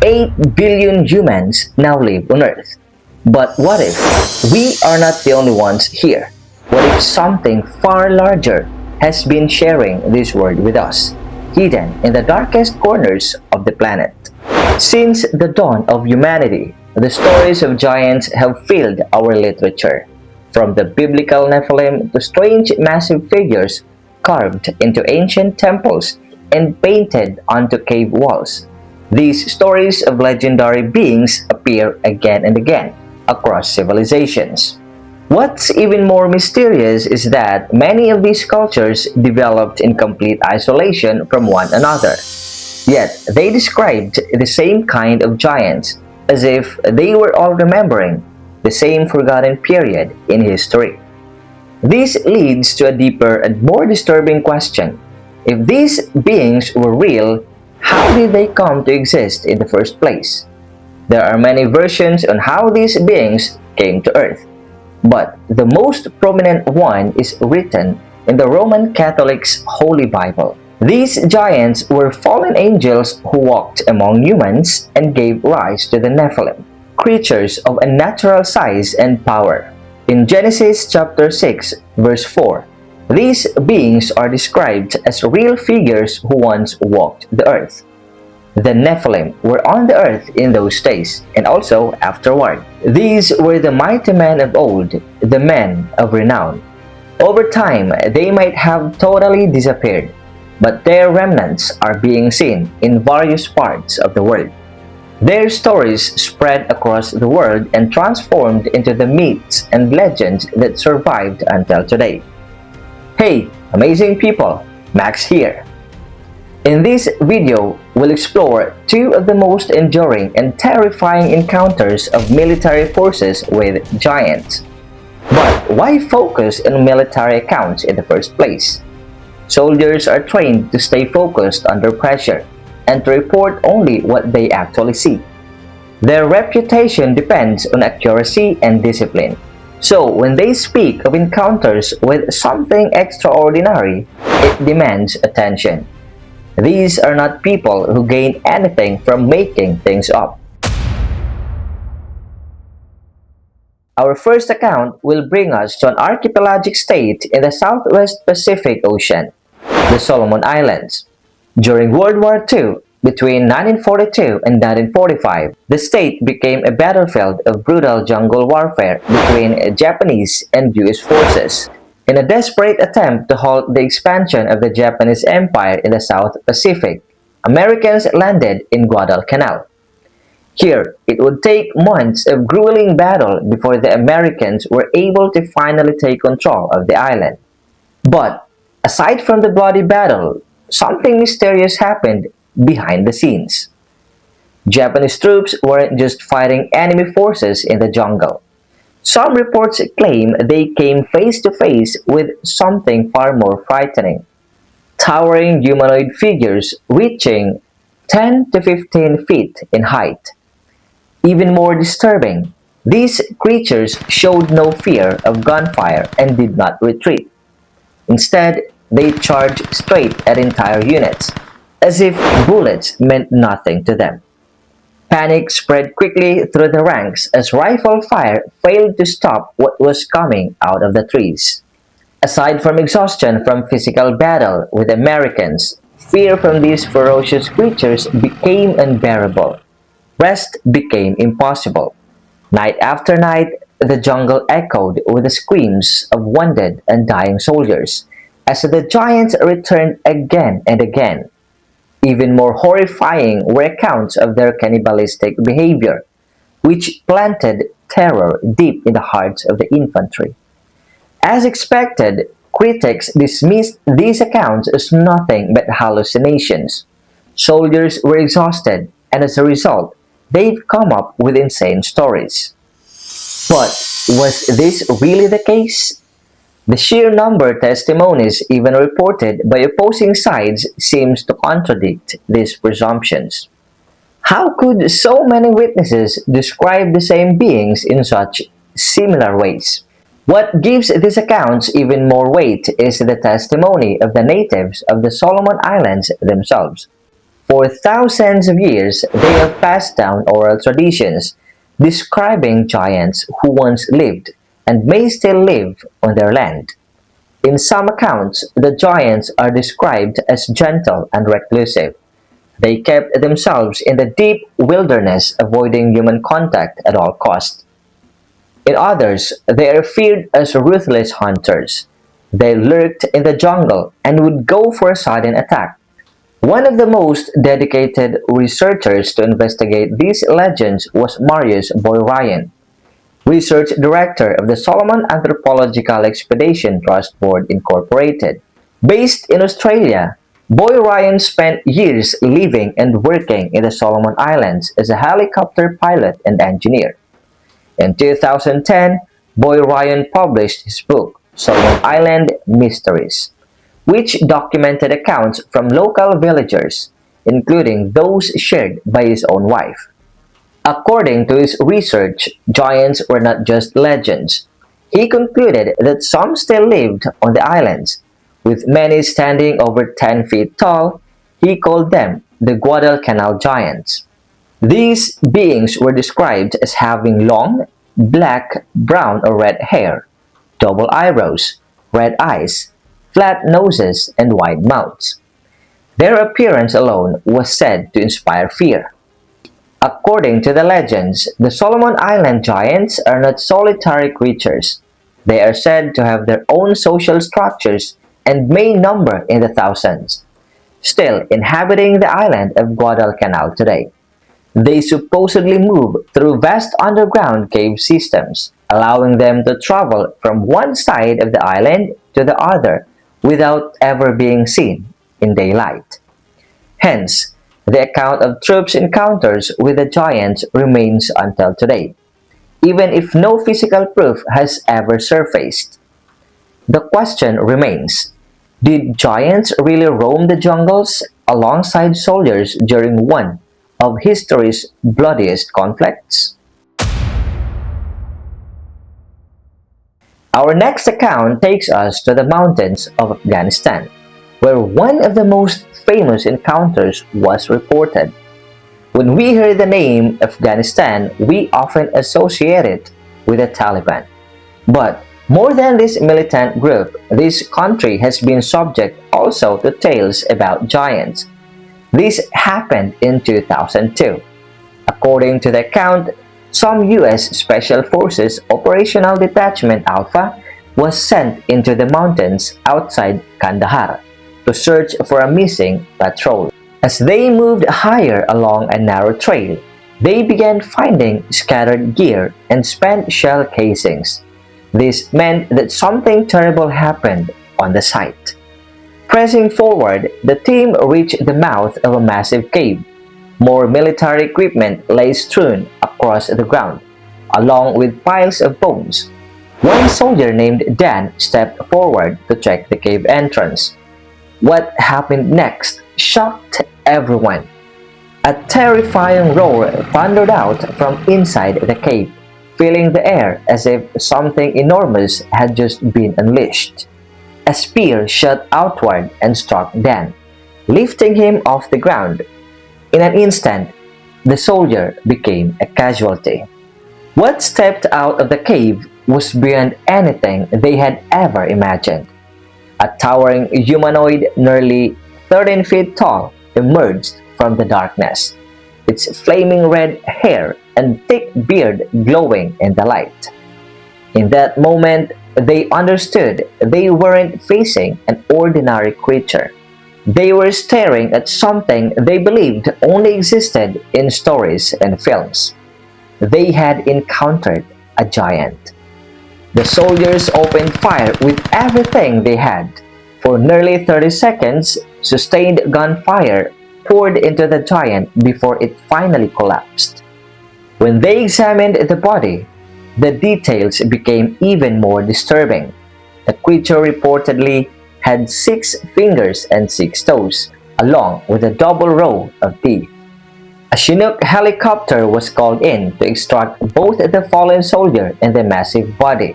8 billion humans now live on Earth. But what if we are not the only ones here? What if something far larger has been sharing this world with us, hidden in the darkest corners of the planet? Since the dawn of humanity, the stories of giants have filled our literature, from the biblical Nephilim to strange massive figures carved into ancient temples and painted onto cave walls. These stories of legendary beings appear again and again across civilizations. What's even more mysterious is that many of these cultures developed in complete isolation from one another. Yet they described the same kind of giants, as if they were all remembering the same forgotten period in history. This leads to a deeper and more disturbing question. If these beings were real, how did they come to exist in the first place? There are many versions on how these beings came to Earth, but the most prominent one is written in the Roman Catholic's Holy Bible. These giants were fallen angels who walked among humans and gave rise to the Nephilim, creatures of unnatural size and power. In Genesis chapter 6, verse 4, these beings are described as real figures who once walked the earth. The Nephilim were on the earth in those days, and also afterward. These were the mighty men of old, the men of renown. Over time, they might have totally disappeared, but their remnants are being seen in various parts of the world. Their stories spread across the world and transformed into the myths and legends that survived until today. Hey, amazing people! Max here. In this video, we'll explore two of the most enduring and terrifying encounters of military forces with giants. But why focus on military accounts in the first place? Soldiers are trained to stay focused under pressure and to report only what they actually see. Their reputation depends on accuracy and discipline. So when they speak of encounters with something extraordinary, it demands attention. These are not people who gain anything from making things up. Our first account will bring us to an archipelagic state in the Southwest Pacific Ocean, the Solomon Islands. During World War II, between 1942 and 1945, the state became a battlefield of brutal jungle warfare between Japanese and US forces. In a desperate attempt to halt the expansion of the Japanese Empire in the South Pacific, Americans landed in Guadalcanal. Here, it would take months of grueling battle before the Americans were able to finally take control of the island. But, aside from the bloody battle, something mysterious happened behind the scenes. Japanese troops weren't just fighting enemy forces in the jungle. Some reports claim they came face to face with something far more frightening. Towering humanoid figures reaching 10 to 15 feet in height. Even more disturbing, these creatures showed no fear of gunfire and did not retreat. Instead, they charged straight at entire units, as if bullets meant nothing to them. Panic spread quickly through the ranks as rifle fire failed to stop what was coming out of the trees. Aside from exhaustion from physical battle with Americans, fear from these ferocious creatures became unbearable. Rest became impossible. Night after night, the jungle echoed with the screams of wounded and dying soldiers as the giants returned again and again. Even more horrifying were accounts of their cannibalistic behavior, which planted terror deep in the hearts of the infantry. As expected, critics dismissed these accounts as nothing but hallucinations. Soldiers were exhausted, and as a result, they've come up with insane stories. But was this really the case? The sheer number of testimonies even reported by opposing sides seems to contradict these presumptions. How could so many witnesses describe the same beings in such similar ways? What gives these accounts even more weight is the testimony of the natives of the Solomon Islands themselves. For thousands of years, they have passed down oral traditions describing giants who once lived and may still live on their land. In some accounts, the giants are described as gentle and reclusive. They kept themselves in the deep wilderness, avoiding human contact at all costs. In others, they are feared as ruthless hunters. They lurked in the jungle and would go for a sudden attack. One of the most dedicated researchers to investigate these legends was Marius Boy Ryan, research director of the Solomon Anthropological Expedition Trust Board Incorporated. Based in Australia, Boy Ryan spent years living and working in the Solomon Islands as a helicopter pilot and engineer. In 2010, Boy Ryan published his book, Solomon Island Mysteries, which documented accounts from local villagers, including those shared by his own wife. According to his research, giants were not just legends. He concluded that some still lived on the islands, with many standing over 10 feet tall. He called them the Guadalcanal giants. These beings were described as having long, black, brown, or red hair, double eyebrows, red eyes, flat noses, and wide mouths. Their appearance alone was said to inspire fear. According to the legends, the Solomon Island giants are not solitary creatures. They are said to have their own social structures and may number in the thousands, still inhabiting the island of Guadalcanal today. They supposedly move through vast underground cave systems, allowing them to travel from one side of the island to the other without ever being seen in daylight. Hence, the account of troops' encounters with the giants remains until today, even if no physical proof has ever surfaced. The question remains, did giants really roam the jungles alongside soldiers during one of history's bloodiest conflicts? Our next account takes us to the mountains of Afghanistan, where one of the most famous encounters was reported. When we hear the name Afghanistan, we often associate it with the Taliban. But more than this militant group, this country has been subject also to tales about giants. This happened in 2002. According to the account, some U.S. Special Forces Operational Detachment Alpha was sent into the mountains outside Kandahar to search for a missing patrol. As they moved higher along a narrow trail, they began finding scattered gear and spent shell casings. This meant that something terrible happened on the site. Pressing forward, the team reached the mouth of a massive cave. More military equipment lay strewn across the ground, along with piles of bones. One soldier named Dan stepped forward to check the cave entrance. What happened next shocked everyone. A terrifying roar thundered out from inside the cave, filling the air as if something enormous had just been unleashed. A spear shot outward and struck Dan, lifting him off the ground. In an instant, the soldier became a casualty. What stepped out of the cave was beyond anything they had ever imagined. A towering humanoid nearly 13 feet tall emerged from the darkness, its flaming red hair and thick beard glowing in the light. In that moment, they understood they weren't facing an ordinary creature. They were staring at something they believed only existed in stories and films. They had encountered a giant. The soldiers opened fire with everything they had. For nearly 30 seconds, sustained gunfire poured into the giant before it finally collapsed. When they examined the body, the details became even more disturbing. The creature reportedly had 6 fingers and 6 toes, along with a double row of teeth. A Chinook helicopter was called in to extract both the fallen soldier and the massive body.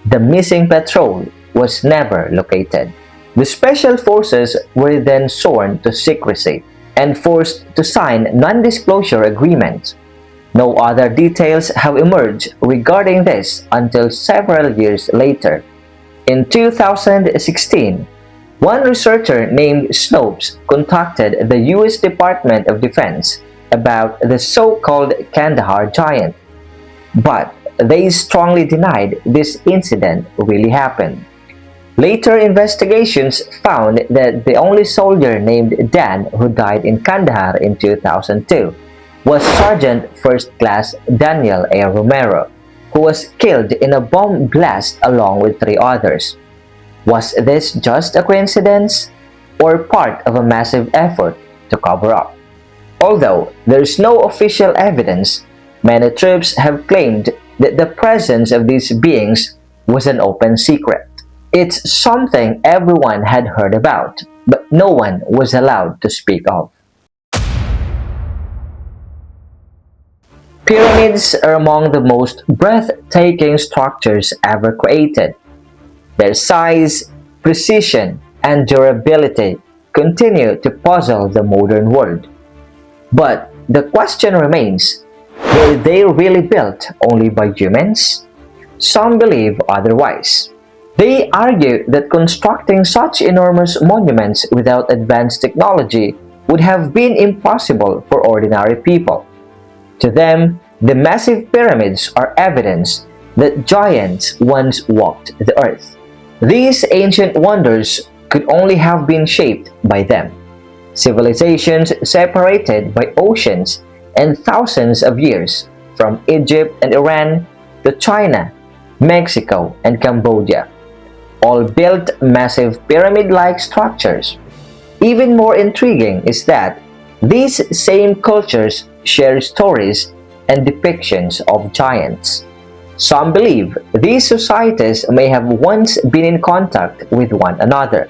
The missing patrol was never located. The special forces were then sworn to secrecy, and forced to sign non-disclosure agreements. No other details have emerged regarding this until several years later. In 2016, one researcher named Snopes contacted the U.S. Department of Defense about the so-called Kandahar giant, but they strongly denied this incident really happened. Later investigations found that the only soldier named Dan who died in Kandahar in 2002 was Sergeant First Class Daniel A. Romero, who was killed in a bomb blast along with 3 others. Was this just a coincidence or part of a massive effort to cover up? Although there is no official evidence, many troops have claimed that the presence of these beings was an open secret. It's something everyone had heard about, but no one was allowed to speak of. Pyramids are among the most breathtaking structures ever created. Their size, precision, and durability continue to puzzle the modern world. But the question remains, were they really built only by humans? Some believe otherwise. They argue that constructing such enormous monuments without advanced technology would have been impossible for ordinary people. To them, the massive pyramids are evidence that giants once walked the earth. These ancient wonders could only have been shaped by them. Civilizations separated by oceans and thousands of years, from Egypt and Iran to China, Mexico, and Cambodia, all built massive pyramid-like structures. Even more intriguing is that these same cultures share stories and depictions of giants. Some believe these societies may have once been in contact with one another,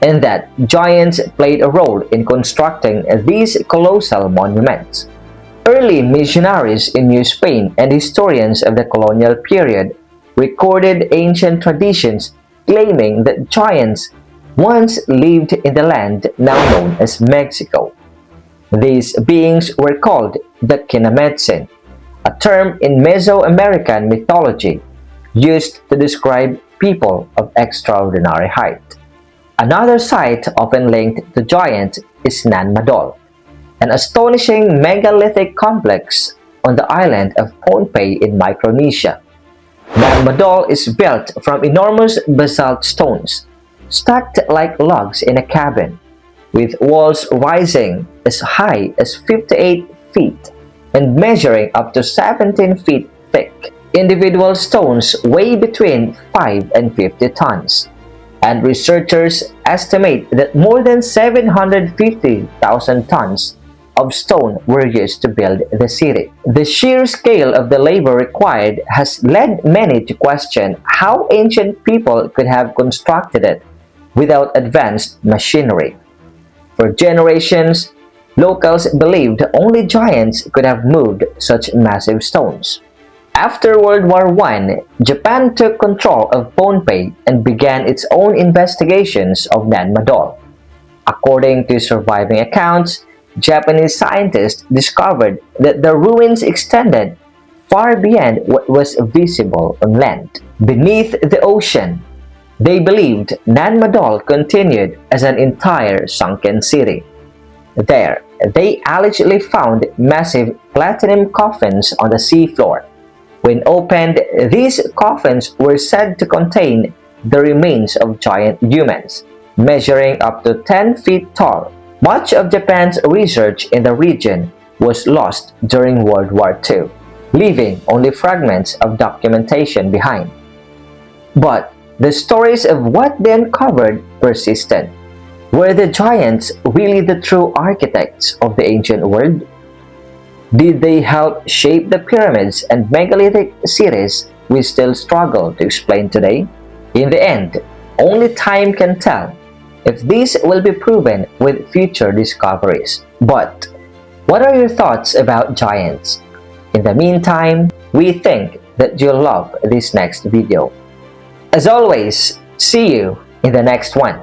and that giants played a role in constructing these colossal monuments. Early missionaries in New Spain and historians of the colonial period recorded ancient traditions claiming that giants once lived in the land now known as Mexico. These beings were called the Kinametsin, a term in Mesoamerican mythology used to describe people of extraordinary height. Another site often linked to giants is Nan Madol, an astonishing megalithic complex on the island of Pohnpei in Micronesia. Nan Madol is built from enormous basalt stones, stacked like logs in a cabin, with walls rising as high as 58 feet and measuring up to 17 feet thick. Individual stones weigh between 5 and 50 tons, and researchers estimate that more than 750,000 tons of stone were used to build the city. The sheer scale of the labor required has led many to question how ancient people could have constructed it without advanced machinery. For generations, locals believed only giants could have moved such massive stones. After World War I, Japan took control of Pohnpei and began its own investigations of Nan Madol. According to surviving accounts, Japanese scientists discovered that the ruins extended far beyond what was visible on land. Beneath the ocean, they believed Nan Madol continued as an entire sunken city. There, they allegedly found massive platinum coffins on the seafloor. When opened, these coffins were said to contain the remains of giant humans, measuring up to 10 feet tall. Much of Japan's research in the region was lost during World War II, leaving only fragments of documentation behind. But the stories of what they uncovered persisted. Were the giants really the true architects of the ancient world? Did they help shape the pyramids and megalithic cities we still struggle to explain today? In the end, only time can tell if these will be proven with future discoveries. But what are your thoughts about giants? In the meantime, we think that you'll love this next video. As always, see you in the next one.